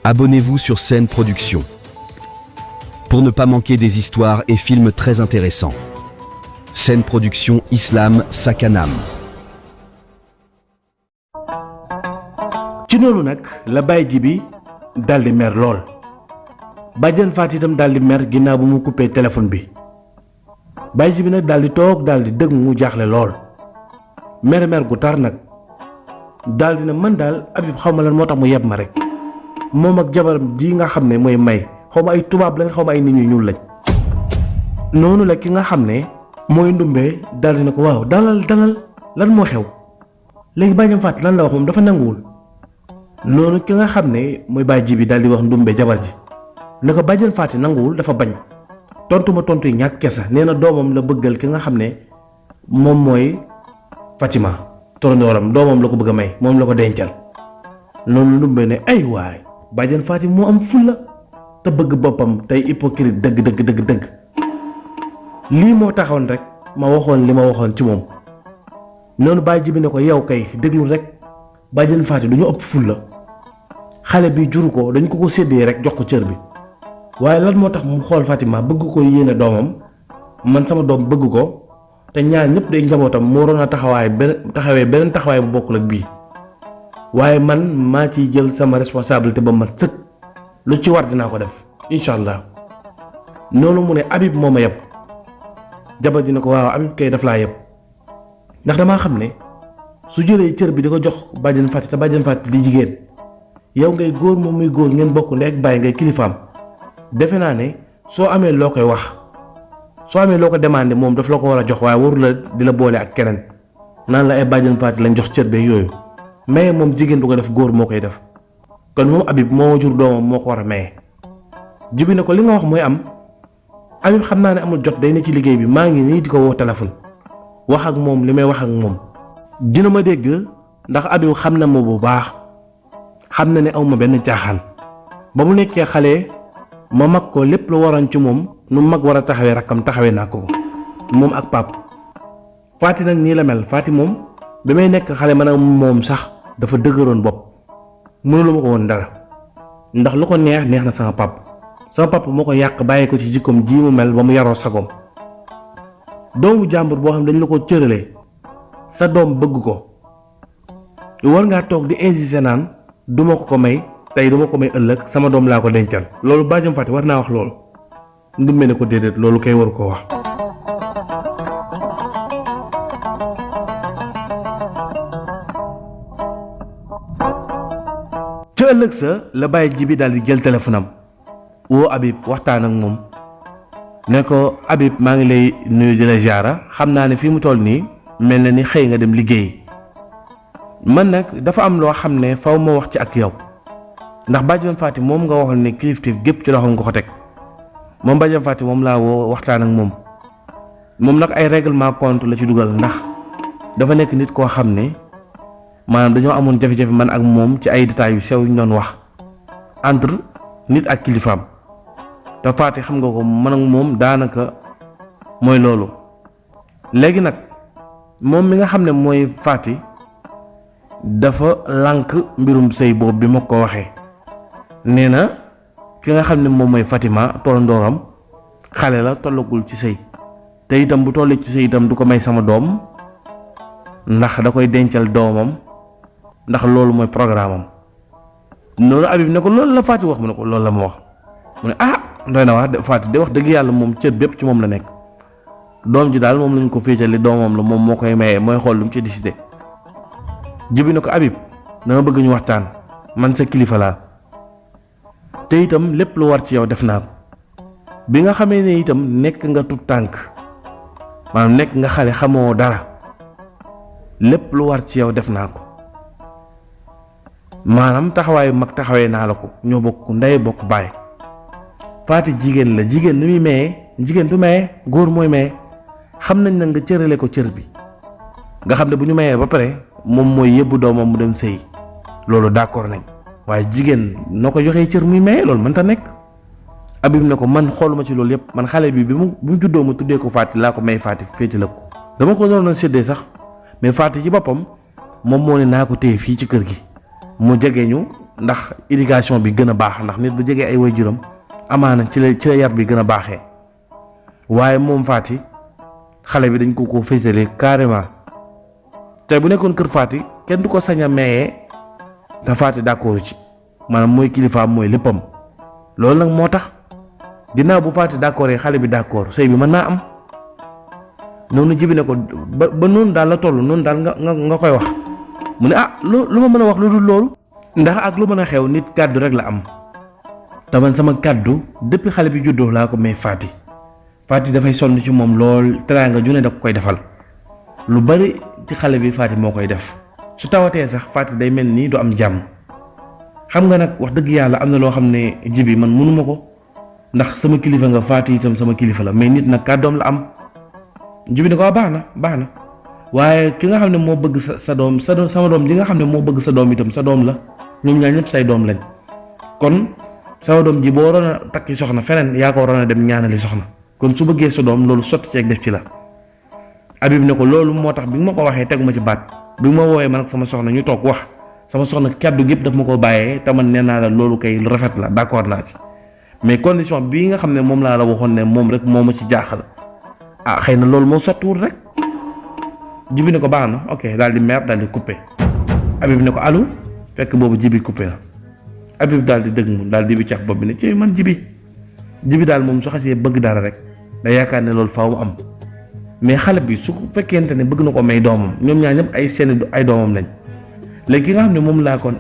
Abonnez-vous sur Scène Production pour ne pas manquer des histoires et films très intéressants. Scène Production Islam Sakanam. ci noonu nag la Baye Djibi daldi mer lool bàjjan Faat itam daldi mer ginnaaw bu mu coupé téléphone bi Baye Djibi nag daldi toog daldi dëgg mu jaaxle lool mer gu tar nag daldi na man daal Habib xaw ma lan moo tax mu yeb ma rek moom ak jabaram ji nga xam ne mooy may xaw ma ay tubaab lañ xaw ma ay nit ñu ñuul lañ noonu la ki nga xam ne mooy ndumbee daldi na ko waaw dalal lan moo xew léegi bàjjan Faat lan la wax moom dafa nanguwul noonu ki nga xam ne mooy Baye Djibi daldi wax ndumbe jabar ji ne ko bàjjan Faati nanguwul dafa bañ tontu yi ñàkk kesa nee na doomam la bëggal ki nga xam ne moom mooy Fatima torondooram doomam la ko bëgg a may moom la ko dencal noonu ndumbe ne ay waay bàjjan Faati moo am fulla te bëgg boppam tey hypocrite dëgg lii moo taxoon rek ma waxoon li ma waxoon ci moom noonu Baye Djibi ne ko yow kay déglu rek bàjjan Faati du ñu ëpp fulla xale bi juru ko dañ ko séddee rek jox ko cër bi waaye lan moo tax mu xool Fatima bëgg ko yéene doomam man sama doom bëgg ko te ñaar ñëpp day njabootam moo waroon a taxawee beneen taxawaay bu bokkul ak bii waaye man maa ciy jël sama responsabilité ba mat sëkk lu ci war dinaa ko def incha allah noonu mu ne Habib moo ma yeb jabar ji ne ko waaw Habib kay daf laa yeb ndax damaa xam ne su jëlee cër bi di ko jox bàjjan Faati te bàjjan Faati di jigéen yow ngay góor moom muy góor ngeen bokk ndey ak bàyyi ngay kilifaam defe naa ne soo amee loo koy wax soo amee loo ko demandé moom daf la ko war a jox waaye waru la di la boole ak keneen naan la ay bàjjan Faati lañ jox cër beeg yooyu maye moom jigéen du ko def góor moo koy def kon moom Habib moo jur doomam moo ko war a maye. Jibi ne ko li nga wax mooy am Habib xam naa ne amul jot day ne ci liggéey bi maa ngi nii di ko woo téléphone wax ak moom li may wax ak moom dina ma dégg ndax Habib xam na ma bu baax xam na ne aw ma benn caaxaan ba mu nekkee xale ma mag ko lépp lu waroon ci moom nu mag war a taxawee rakkam taxawee naa ko moom ak pap Faati nag nii la mel Faati moom bi may nekk xale man ak moom sax dafa dëgëroon bopp mënulu ma ko woon dara ndax lu ko neex na sama pap moo ko yàq bàyyi ko ci jikkoom ji mu mel ba mu yaroo sagoom doomu jàmbur boo xam dañ la ko cëralee sa doom bëgg ko war ngaa toog di insister naan duma ko may tey duma ko may ëllëg sama doom laa ko dencal loolu bàjjan Faati war naa wax loolu ndumbe ne ko déedéet loolu kay waru ko wax ca ëllëg sa la Baye Djibi daal di jël téléphone am woo Habib waxtaan ak moom ne ko Habib maa ngi lay nuyu di la ziara xam naa ne fii mu toll nii mel na ni xëy nga dem liggéey man nag dafa am loo xam ne faw ma wax ci ak yow ndax bàjjan Faati moom nga waxoon ne kilifteef gépp ci loxoom nga ko teg moom bàjjan Faati moom laa woo waxtaan ak moom nag ay règlement compte la ci dugal ndax dafa nekk nit koo xam ne maanaam dañoo amoon jafe-jafe man ak moom ci ay détails yu sew yu ñu doon wax entre nit ak kilifaam te Faati xam nga ko man ak moom daanaka mooy loolu léegi nag moom mi nga xam ne mooy Faati dafa lànk mbirum sëy boobu bi ma ko waxee nee na ki nga xam ne moom mooy Fatima tollandooram xale la tollagul ci sëy te itam bu tollee ci sëy itam du ko may sama doom ndax da koy dencal doomam ndax loolu mooy programme am noonu Habib ne ko loolu la Faati wax mu ne ko loolu la ma wax mu ne ndoy na wax Faati de wax dëgg yàlla moom cër bépp ci moom la nekk doom ji daal moom lañ ko féetale doomam la moom moo koy mayee mooy xool lu mu ci décidé Jibi ne ko Habib dama bëgg ñu waxtaan man sa kilifa laa te itam lépp lu war ci yow def naa ko bi nga xamee ne itam nekk nga tut tànk maanaam nekk nga xale xamoo dara lépp lu war ci yow def naa ko maanaam taxawaayu mag taxawee naa la ko ñoo bokk ndey bokk baay Faati jigéen la jigéen nu muy mayee jigéen du maye góor mooy maye xam nañ na nga cërale ko cër bi nga xam ne bu ñu mayee ba pare moom mooy yëbbu doomam mu dem sëy loolu d'accord nañ waaye jigéen noo ko joxee cër muy maye loolu mënta nekk Habib ne ko man xooluma ci loolu yëpp man xale bi bi mu juddoo ma tuddee ko Faati laa ko may Faati féeti la ko dama ko doon séddee sax mais Faati ci boppam moom moo ne naa ko téye fii ci kër gi mu jege ñu ndax éducation bi gën a baax ndax nit bu jegee ay waajuram amaana ci la yar bi gën a baaxee waaye moom Faty xale bi dañ ko féetale carrément tey bu nekkoon kër Faty kenn du ko sañ a mayee te Faty d'accord ci maanaam mooy kilifaam mooy léppam loolu nag moo tax ginnaaw bu Faty d'accord xale bi d'accord sëy bi mën naa am noonu Jibi ne ko ba noonu daal la toll noonu daal nga koy wax mu ne lu ma mën a wax lu dul loolu ndax ak lu mën a xew nit kàddu rek la am te man sama kàddu depuis xale bi juddoo laa ko may Faty dafay sonn ci moom lool teraanga ju ne da ko koy defal lu bari ci xale bi Faty moo koy def su tawatee sax Faty day mel nii du am jàmm xam nga nag wax dëgg yàlla am na loo xam ne Jibi man mënuma ko ndax sama kilifa nga Faty itam sama kilifa la mais nit nag kàddoom la am Jibi ne ko baax na waaye ki nga xam ne moo bëgg sa doom sama doom ji nga xam ne moo bëgg sa doom itam sa doom la ñoom ñaar ñëpp say doom lañ kon sama doom ji boo waroon a takki soxna feneen yaa ko waroon a dem ñaanali soxna kon su bëggee sa doom loolu sotti ceeg def ci la Habib ne ko loolu moo tax bi nga ma ko waxee teguma ci baat bi nga ma woowee man ak sama soxna ñu toog wax sama soxna kàddu gépp daf ma ko bàyyee te man nee naa la loolu kay lu rafet la d'accord naa ci mais condition bii nga xam ne moom laa la waxoon ne moom rek moo ma ci jaaxal xëy na loolu moo sottiwul rek Jibi ne ko baax na ok daal di mer daal di coupé Habib ne ko allo fekk boobu Jibi coupé na Habib daal di dëgg mu daal di bi cax bopp bi ne ci man Jibi daal moom su xasee bëgg dara rek da yaakaar ne loolu faaw mu am mais xale bi su fekkente ne bëgg na ko may doomam ñoom ñaar ñëpp ay doomam lañ léegi ki nga xam ne moom laa ko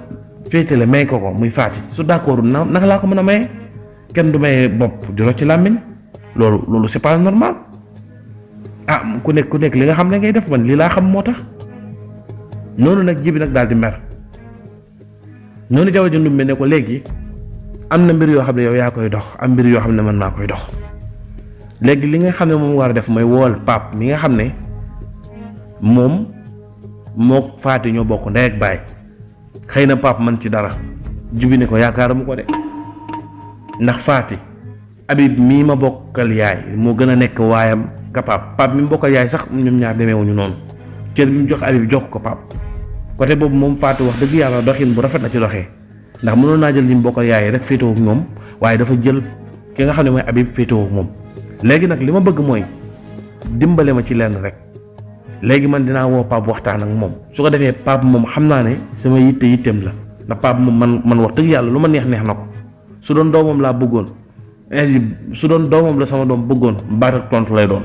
féetale may ko muy Faty su d'accord naka laa ko mën a maye kenn du maye bopp di rocc ci làmmiñ loolu c'est pas normal ku nekk li nga xam ne ngay def man lii laa xam moo tax noonu nag Jibi nag daal di mer noonu Jaw ji Ndumbe ne ko léegi am na mbir yoo xam ne yow yaa koy dox am mbir yoo xam ne man maa koy dox léegi li nga xam ne moom war a def mooy wool Pape mi nga xam ne moom moo Faty ñoo bokk ndey ak baay xëy na Pape man ci dara Jibi ne ko yaakaaramu ko de ndax Faty Habib mii ma bokkal yaay moo gën a nekk waayam ka Pape mi mu bokkal yaay sax ñoom ñaar demeewuñu noonu cër bi mu jox Habib jox ko Pape côté boobu moom Faty wax dëgg yàlla doxin bu rafet la ci doxee ndax mënoon naa jël ñi mu bokkal yaay rek féetewoo ak ñoom waaye dafa jël ki nga xam ne mooy Habib féetewoo ak moom léegi nag li ma bëgg mooy dimbale ma ci lenn rek léegi man dinaa woo Pape waxtaan ak moom su ko defee Pape moom xam naa ne sama yitteem la ndax Pape moom man wax dëgg yàlla lu ma neex na ko su doon doomam laa bëggoon su doon doomam la sama doom bëggoon baat ak tontu lay doon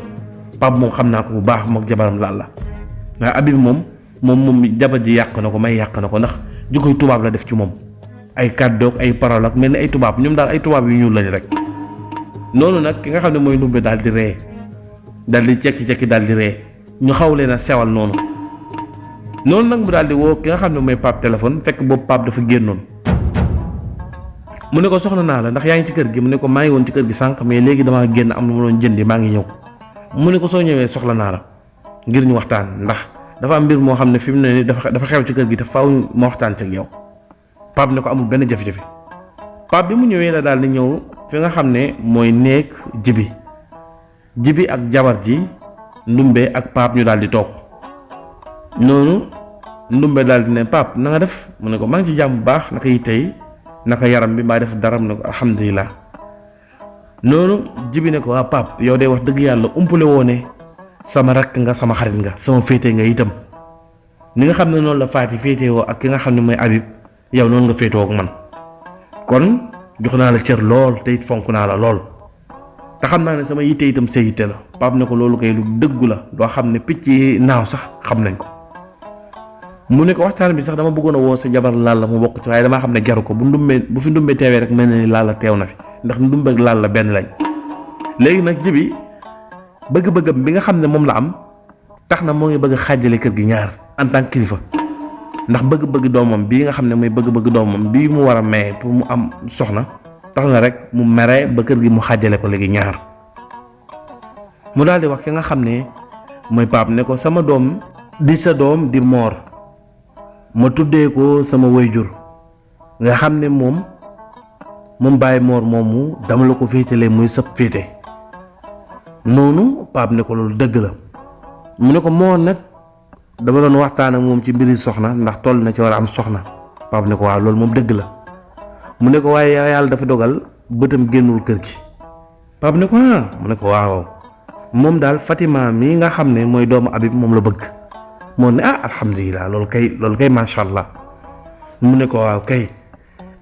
Pape moom xam naa ko bu baax mook jabaram laal la waaye Habib moom jabar ji yàq na ko may yàq na ko ndax jukkoy tubaab la def ci moom ay kàddoog ay parole ak mel ni ay tubaab ñoom daal ay tubaab yu ñuul lañ rek noonu nag ki nga xam ne mooy Ndumbe daal di ree daal di cekki daal di ree ñu xaw leen a sewal noonu nag mu daal di woo ki nga xam ne mooy Pape téléphone fekk boobu Pape dafa génnoon mu ne ko soxla naa la ndax yaa ngi ci kër gi mu ne ko maa ngi woon ci kër gi sànq mais léegi damaa génn am na ma doon jëndi maa ngi ñëw mu ne ko soo ñëwee soxla naa la ngir ñu waxtaan ndax dafa am mbir moo xam ne fi mu ne nii dafa xew ci kër gi te faaw ma waxtaan ci ak yow Pape ne ko amul benn jafe-jafe Pape bi mu ñëwee la daal di ñëw fi nga xam ne mooy néeg Jibi ak jabar ji Ndumbe ak Pape ñu daal di toog noonu Ndumbe daal di ne Pape na nga def mu ne ko maa ngi ci jàmm bu baax naka yi tey naka yaram bi mbaa def dara mu ne ko alhamdulilah noonu Jibi ne ko waa Pape yow de wax dëgg yàlla umpale woo ne sama rakk nga sama xarit nga sama féete nga itam ni nga xam ne noonu la Faty féetewoo ak ki nga xam ne mooy Habib yow noonu nga féetewoo ak man kon jox naa la cër lool te it fonk naa la lool te xam naa ne sama yitte itam sa yitte la Pape ne ko loolu kay lu dëggu la loo xam ne picc yi naaw sax xam nañ ko mu ne ko waxtaan bi sax dama bëggoon a woo sa jabar Lalla mu bokk ci waaye damaa xam ne jaru ko bu fi Ndumbe teewee rek mel na ni Lalla teew na fi ndax Ndumbe ak Lalla benn lañ léegi nag Jibi bëgg-bëggam bi nga xam ne moom la am tax na moo ngi bëgg xaajale kër gi ñaar en tant que kilifa ndax bëgg-bëgg doomam bii nga xam ne mooy bëgg-bëgg doomam bii mu war a maye pour mu am soxna tax na rek mu mere ba kër gi mu xaajale ko léegi ñaar mu daal di wax ki nga xam ne mooy Pape ne ko sama doom di sa doom di Mor ma tuddee ko sama wayjur nga xam ne moom Baye Mor moomu dama la ko féetalee muy sëb féete noonu Pape ne ko loolu dëgg la mu ne ko Mor nag dama doon waxtaan ak moom ci mbiri soxna ndax toll na ci war a am soxna Pape ne ko waaw loolu moom dëgg la mu ne ko waaye yàlla dafa dogal bëtam génnul kër gi. Pape ne ko mu ne ko waaw moom daal Fatima mii nga xam ne mooy doomu Habib moom la bëgg. moo ne alhamdulilah loolu kay macha allah. mu ne ko waaw kay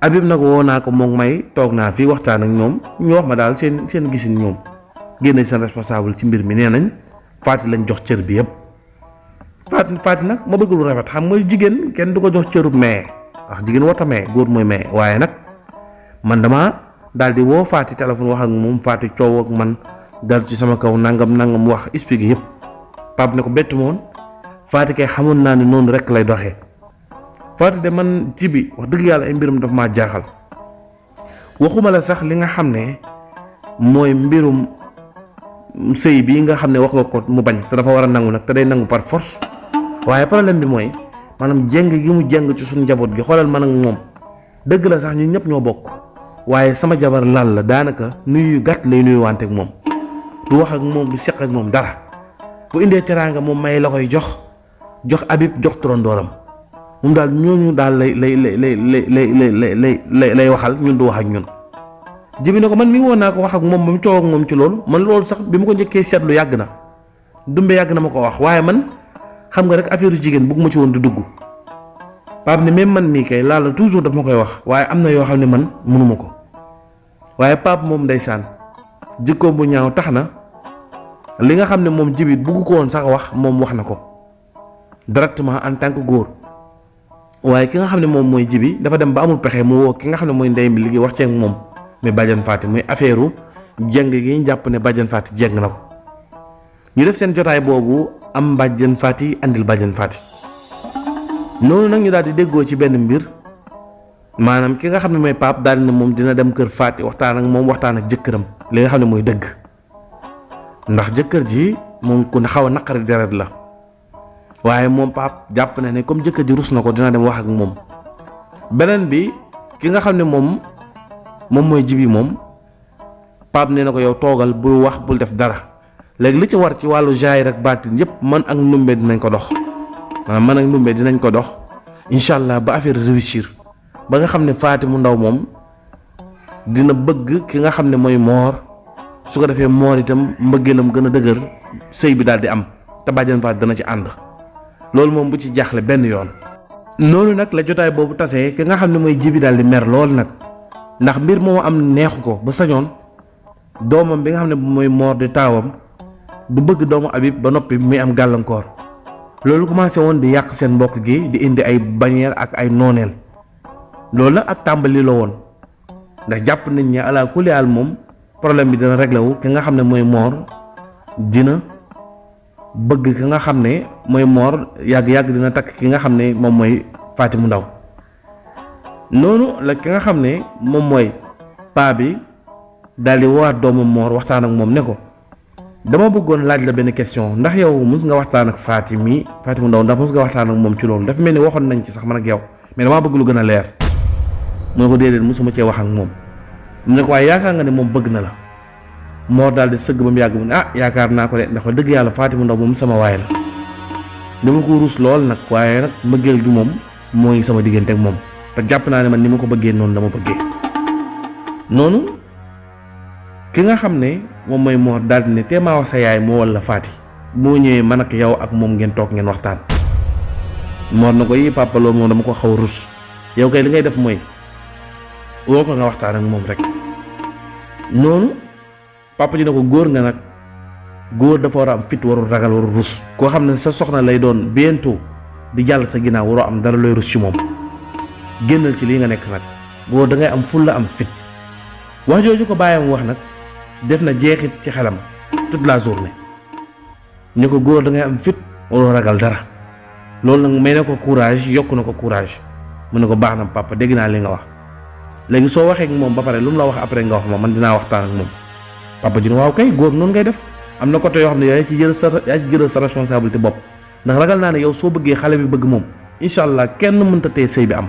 Habib nag woo naa ko moom may toog naa fii waxtaan ak ñoom ñu wax ma daal seen gisin ñoom génne seen responsable ci mbir mi nee nañ Faty lañ jox cër bi yëpp. Faty nag ma bëgg lu rafet xam nga jigéen kenn du ko jox cërub maye wax jigéen warta maye góor mooy maye waaye nag man dama daal di woo Faty téléphone wax ak moom Faty coow ak man dal ci sama kaw nangam wax expliqué yëpp. Pape ne ko bettu moon Faty kay xamoon naa ne noonu rek lay doxee. Faty de man ci bi wax dëgg yàlla ay mbirum daf maa jaaxal waxuma la sax li nga xam ne mooy mbirum sëy bii nga xam ne wax nga ko mu bañ te dafa war a nangu nag te day nangu par force waaye problème bi mooy maanaam jeng gi mu jeng ci suñu njaboot gi xoolal man ak moom dëgg la sax ñun ñëpp ñoo bokk waaye sama jabar lal la daanaka nuyu gàtt lay nuyu wante ak moom du wax ak moom du seq ak moom dara bu indee teraanga moom may la koy jox Habib jox turandooram moom daal ñooñu daal lay waxal ñun du wax ak ñun. Jibi ne ko man mi woon naa ko wax ak moom ba mu coow ak moom ci loolu man loolu sax bi ma ko njëkkee seetlu yàgg na dumbe yàgg na ma ko wax waaye man xam nga rek affaire jigéen bëgguma ci woon di dugg. Pape ne même man mii kay laal toujours daf ma koy wax waaye am na yoo xam ne man mënuma ko waaye Pape moom ndeysaan jikkoom bu ñaaw tax na li nga xam ne moom Jibi bugg ko woon sax wax moom wax na ko directement en tant que góor. waaye ki nga xam ne moom mooy Jibi dafa dem ba amul pexe mu woo ki nga xam ne mooy ndey mi liggéey wax ceeg moom mais Badiane Faty muy affaire jeng gi ñu jàpp ne Badiane Faty jeng na ko ñu def seen jotaay boobu am Badiane Faty andil Badiane Faty noonu nag ñu daal di déggoo ci benn mbir maanaam ki nga xam ne mooy Pape daal ne moom dina dem kër Faty waxtaan ak moom waxtaan ak jëkkëram li nga xam ne mooy dëgg ndax jëkkër ji moom ku ne xaw a naqari deret la. waaye moom Pape jàpp na ne comme jëkkër ji rus na ko dina dem wax ak moom beneen bi ki nga xam ne moom mooy Jibi moom Pape nee na ko yow toogal bul wax bul def dara léegi li ci war ci wàllu jaay rek baatin yëpp man ak Ndumbe dinañ ko dox man ak Ndumbe dinañ ko dox incha allah ba affaire réussir ba nga xam ne Faty mu ndaw moom dina bëgg ki nga xam ne mooy Mor su ko defee Mor itam mbëggeelam gën a dëgër sëy bi daal di am te Badiane Faty dana ci ànd. loolu moom bu ci jaaxle benn yoon noonu nag la jotaay boobu tasee ki nga xam ne mooy Jibi daal di mer lool nag ndax mbir moo am neexu ko ba sañoon doomam bi nga xam ne mooy Mor di taawam du bëgg doomu Habib ba noppi muy am gàllankoor loolu commencé woon di yàq seen mbokk gi di indi ay bañeel ak ay nooneel loolu nag ak tàmbali la woon ndax jàpp nañ ne ala kulli haal moom problème bi dina réglé wu ki nga xam ne mooy Mor dina bëgg ki nga xam ne mooy Mor yàgg-yàgg dina takk ki nga xam ne moom mooy Faty mu ndaw noonu la ki nga xam ne moom mooy paa bi daal di woowaat doomu Mor waxtaan ak moom ne ko dama bëggoon laaj la benn question ndax yow mus nga waxtaan ak Faty mu ndaw ndax mus nga waxtaan ak moom ci loolu dafa mel ni waxoon nañ ci sax man ak yow mais damaa bëgg lu gën a leer mu ne ko déedéet musuma cee wax ak moom mu ne ko waaye yaakaar nga ne moom bëgg na la Mor daal di sëgg ba mu yàgg mu ne yaakaar naa ko de ndax dëgg yàlla Faty mu ndaw moom sama waay la dama ko ruus lool nag waaye nag mbëggeel gi moom mooy sama diggante ak moom te jàpp naa ne man ni ma ko bëggee noonu dama bëggee noonu ki nga xam ne moom mooy Mor daal di ne tee maa wax sa yaay moo walla Faty boo ñëwee man ak yow ak moom ngeen toog ngeen waxtaan. Mor na ko yi papa loolu moom dama ko xaw a rus yow kay li ngay def mooy woo ko nga waxtaan ak moom rek noonu papa ji ne ko góor nga nag góor dafa war a am fit warul ragal warul rus koo xam ne sa soxna lay doon bientôt di jàll sa ginnaaw waroo am dara looy rus ci moom génnal ci lii nga nekk nag góor da ngay am fulla am fit wax jooju ko bàyyam wax nag def na jeexit ci xelam toute la journée ñu ko góor da ngay am fit waroo ragal dara loolu nag may na ko courage yokk na ko courage mu ne ko baax na papa dégg naa li nga wax léegi soo waxee ak moom ba pare lu mu la wax après nga wax ma man dinaa waxtaan ak moom papa ji ne waaw kay góor noonu ngay def am na côté yoo xam ne yaa ci jël sa responsabilité bopp ndax ragal naa ne yow soo bëggee xale bi bëgg moom incha allah kenn mënta tee sëy bi am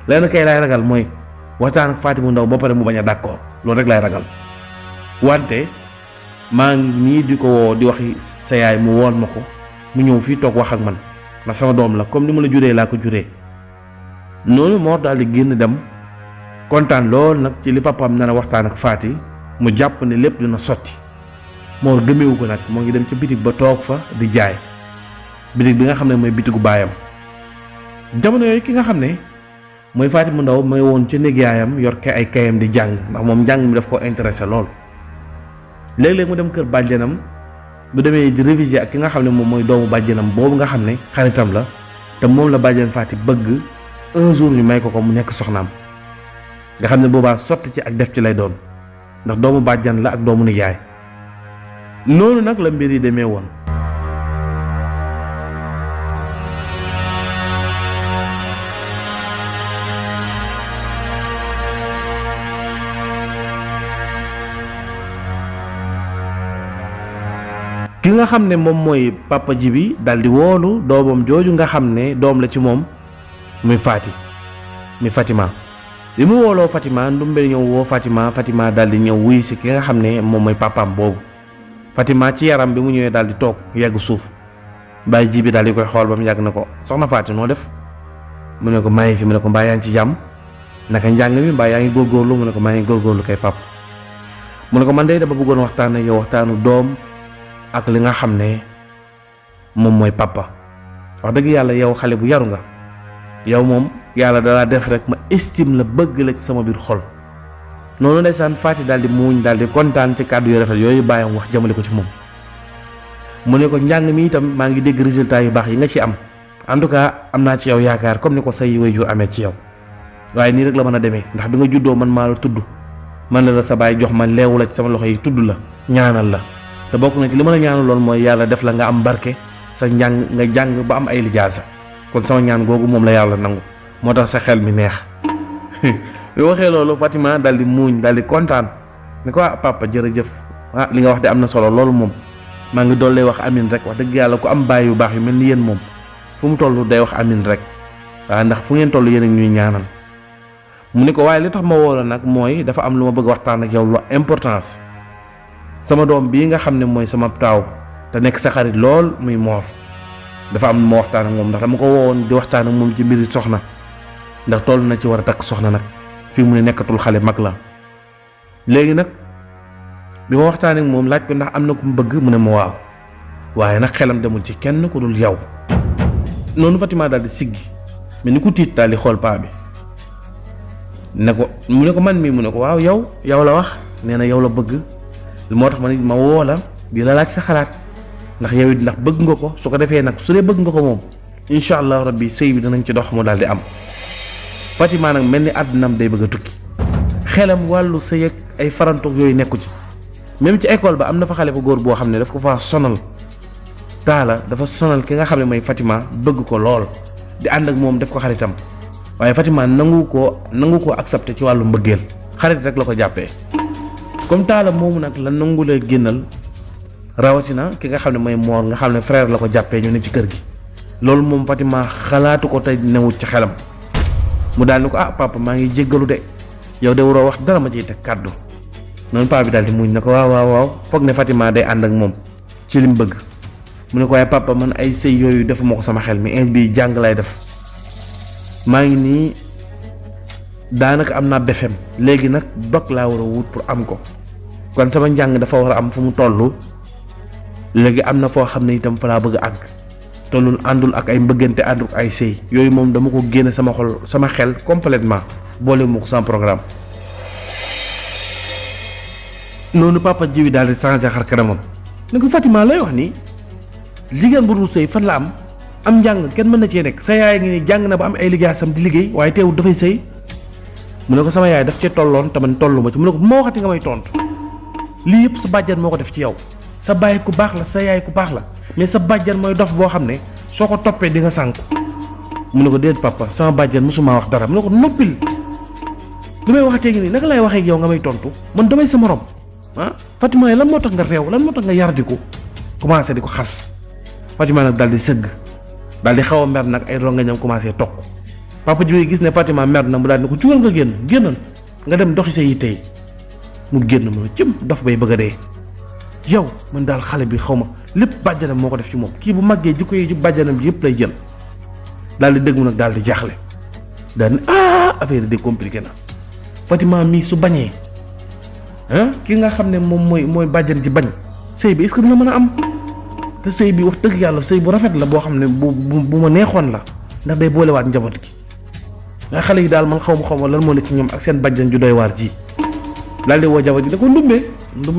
lenn kay laay ragal mooy waxtaan ak Faty mu ndaw ba pare mu bañ a d'accord loolu rek laay ragal wante maa ngi nii di ko woo di waxi sa yaay mu woon ma ko mu ñëw fii toog wax ak man ndax sama doom la comme ni ma la juree laa ko juree noonu Mor daal di génn dem kontaan lool nag ci li papaam nar a waxtaan ak Faty mu jàpp ne lépp dina sotti. Mor gëmewu ko nag moo ngi dem ca bitig ba toog fa di jaay bitig bi nga xam ne mooy bitigu baayam. jamono yooyu ki nga xam ne mooy Faty mu ndaw mooy woon ca néeg yaayam yor ay kayam di jàng ndax moom njàng mi daf ko intéressé lool. léeg-léeg mu dem kër bàjjenam bu demee di réviser ak ki nga xam ne moom mooy doomu bàjjenam boobu nga xam ne xaritam la te moom la bàjjen Faty bëgg un jour ñu may ko mu nekk soxnaam nga xam ne boobaa sotti ci ak def ci lay doon ndax doomu bàjjan la ak doomu nijaay. noonu nag la mbir yi demee woon. ki nga xam ne moom mooy papa ji bi daldi woolu doomam jooju nga xam ne doom la ci moom muy Faty muy Fatima bi mu wooloo Fatima Ndumbe ñëw woo Fatima daldi ñëw wuy si ki nga xam ne moom mooy papaam boobu. Fatima ci yaram bi mu ñëwee daldi toog yegg suuf bàyyi ji bi daldi koy xool ba mu yàgg na ko soxna Faty noo def mu ne ko maa ngi fi mu ne ko mbaa yaa ngi ci jàmm naka njàng mi mbaa yaa ngi góorgóorlu mu ne ko maa ngi góorgóorlu kay pap mu ne ko man de dama bëggoon waxtaan ak yow waxtaanu doom ak li nga xam ne moom mooy papa wax dëgg yàlla yow xale bu yaru nga yow moom yàlla dalaa def rek ma estime la bëgg la ci sama biir xol. noonu ndeysaan Faty daal di muuñ daal di kontaan ci kàddu yu rafet yooyu bàyyam wax jëmale ko ci moom mu ne ko njàng mi itam maa ngi dégg résultat yu baax yi nga ci am en tout cas am naa ci yow yaakaar comme ni ko say waajur amee ci yow waaye nii rek la mën a demee ndax bi nga juddoo man maa la tudd man la sa baay jox ma leewu la ci sama loxo yi tudd la ñaanal la te bokk na ci li mën a ñaanal lool mooy yàlla def la nga am barke sa njàng nga jàng ba am ay lijaasa kon sama ñaan googu moom la yàlla nangu moo tax sa xel mi neex. bi waxee loolu Fatima daal di muuñ daal di kontaan ni ko papa jërëjëf li nga wax de am na solo loolu moom maa ngi doon lay wax amin rek wax dëgg yàlla ku am baay yu baax yu mel ni yéen moom fu mu toll day wax amin rek waaw ndax fu ngeen toll yéen ak ñuy ñaanal. mu ne ko waaye li tax ma woo la nag mooy dafa am lu ma bëgg waxtaan ak yow lu importance sama doom bii nga xam ne mooy sama taaw te nekk sa xarit lool muy Mor dafa am lu ma waxtaan ak moom ndax dama ko woowoon di waxtaan ak moom ci mbiri soxna ndax toll na ci war a takk soxna nag. fii mu ne nekkatul xale mag la léegi nag bi ma waxtaanee ak moom laaj ko ndax am na ku mu bëgg mu ne ma waaw waaye nag xelam demul ci kenn ku dul yow. noonu Fatima daal di siggi mais ni ku tiit daal di xool paa bi ne ko mu ne ko man mii mu ne ko waaw yow la wax nee na yow la bëgg moo tax ma woo la di la laaj sa xalaat ndax yow it ndax bëgg nga ko su ko defee nag su dee bëgg nga ko moom incha allah rabbi sëy bi danañ ci dox mu daal di am. Fatima nag mel ni àddinaam day bëgg a tukki xelam wàllu sëy ak ay farantoog yooyu nekku ci même ci école ba am na fa xale bu góor boo xam ne daf ko faa sonal taala dafa sonal ki nga xam ne mooy Fatima bëgg ko lool di ànd ak moom def ko xaritam waaye Fatima nangu koo accepté ci wàllu mbëggeel xarit rek la ko jàppee comme taala moomu nag la nangu la génnal rawatina ki nga xam ne mooy Mor nga xam ne frère la ko jàppee ñu ne ci kër gi loolu moom Fatima xalaatu ko tey newut ci xelam. mu daal ni ko papa maa ngi jéggalu de yow de waroo wax dara ma ciy teg kàddu noonu papa bi daal di muñ na ko waaw foog ne Fatima day ànd ak moom ci lim bëgg mu ne ko waaye papa man ay sëy yooyu defuma ko sama xel mi ins bi jàng lay def maa ngi nii daanaka am naa BFEM léegi nag bac laa war a wut pour am ko kon sama njàng dafa war a am fu mu toll léegi am na foo xam ne itam fa laa bëgg a àgg tollul àndul ak ay mbëggante àndul ak ay sëy yooyu moom dama ko génne sama xol sama xel complètement boole mu ko sama programme. noonu papa ji bi daal di changé xar kanamam ne ko Fatima lay wax nii jigéen bu dul sëy fan la am njàng kenn mën na cee nekk sa yaay ngi ni jàng na ba am ay liggéeyam di liggéey waaye teewul dafay sëy mu ne ko sama yaay daf cee tolloon te man tollu ma ci mu ne ko bu ma waxati nga may tontu lii yëpp sa bàjjan moo ko def ci yow sa baay ku baax la sa yaay ku baax la. mais sa bàjjan mooy dof boo xam ne soo ko toppee di nga sànku mu ne ko déet papa sama bàjjan mosuma wax dara mu ne ko noppil li may waxatee ngi nii naka lay waxee ak yow nga may tontu man damay sa morom Fatima lan moo tax nga réew lan moo tax nga yar di ko commencé di ko xas Fatima nag daal di sëgg daal di xaw a mer nag ay rongañam commencé toq papa ji gis ne Fatima mer na mu daal di ko jugal nga génnal nga dem doxi sa yitte yi mu génn mu ne cëm dof bay bëgg a dee yow man daal xale bi xaw ma lépp bàjjanam moo ko def ci moom kii bu màggee jikko yi ci bàjjanam bi yëpp lay jël daal di dégg nag daal di jaaxle daal ni affaire yi de compliqué na Fatima mii su bañee ki nga xam ne moom mooy bàjjan ji bañ sëy bi est-ce que dina mën a am te sëy bi wax dëgg yàlla sëy bu rafet la boo xam ne bu ma neexoon la ndax day boolewaat njaboot gi nga xale yi daal man xaw ma lan moo ne ci ñoom ak seen bàjjan ju doy waar ji daal di woo jabar ji da ko ndumbee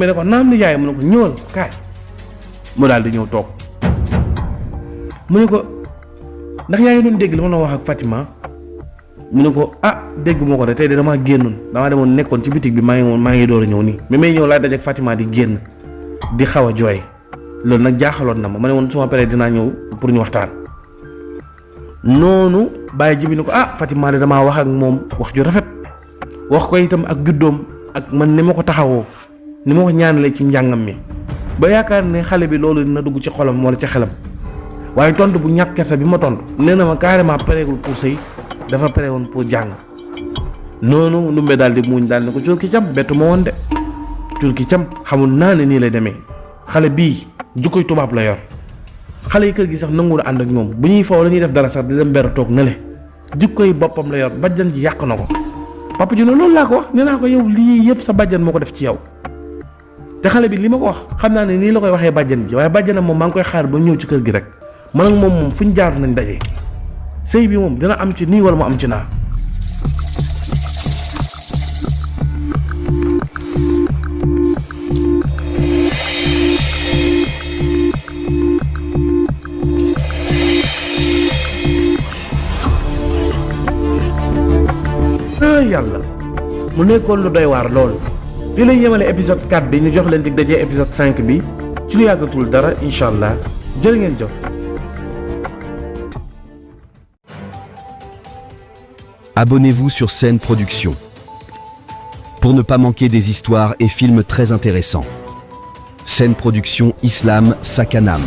ne ko naam ni yaay mu ne ko ñëwal kaay mu daal di ñëw toog mu ne ko ndax yaa ngi doon dégg li ma wax ak Fatima mu ne ko dégg moo ko de tey de damaa génnoon damaa demoon nekkoon ci bitig bi maa ngi door a ñëw nii mais may ñëw laa dajeek Fatima di génn di xaw a jooy loolu nag jaaxaloon na ma ne woon suma paree dinaa ñëw pour ñu waxtaan noonu bàyyi ji bi ne ko Fatima de damaa wax ak moom wax ju rafet wax ko itam ak juddoom ak man ni ma ko taxawoo ni ma ko ñaanalee ci njàngam mi ba yaakaar ne xale bi loolu dina dugg ci xolam wala ci xelam waaye tontu bu ñàkk kersa bi ma tontu nee na ma carrément pareegul pour sëy dafa pare woon pour jàng noonu Ndumbe daal di muuñ daal ne ko cuur ki cam bettu ma woon de cuur ki cam xamul naa ne nii lay demee xale bii jukkoy tubaab la yor xale yi kër gi sax nangu la ànd ak ñoom bu ñuy faw la ñuy def dara sax di dem beru toog na le jukkoy boppam la yor bàjjan ji yàq na ko papa ji ne loolu laa ko wax nee naa ko yow lii yëpp sa bàjjan moo ko def ci yow te xale bi li ma ko wax xam naa ne nii la koy waxee bàjjan ji waaye bàjjanam moom maa ngi koy xaar ba ñëw ci kër gi rek man ak moom fu ñu jaar nañ daje sëy bi moom dina am ci nii wala mu am ci naa. yàlla mu nekkoon lu doy waar lool fii lay yemale épisode 4 bi ñu jox leen dig dajee épisode 5 bi ci lu yàggatul dara incha allah jërë ngeen jëf. Abonnez-vous sur Scène Production pour ne pas manquer des histoires et films très intéressants. Scène Production Islam Sakanam.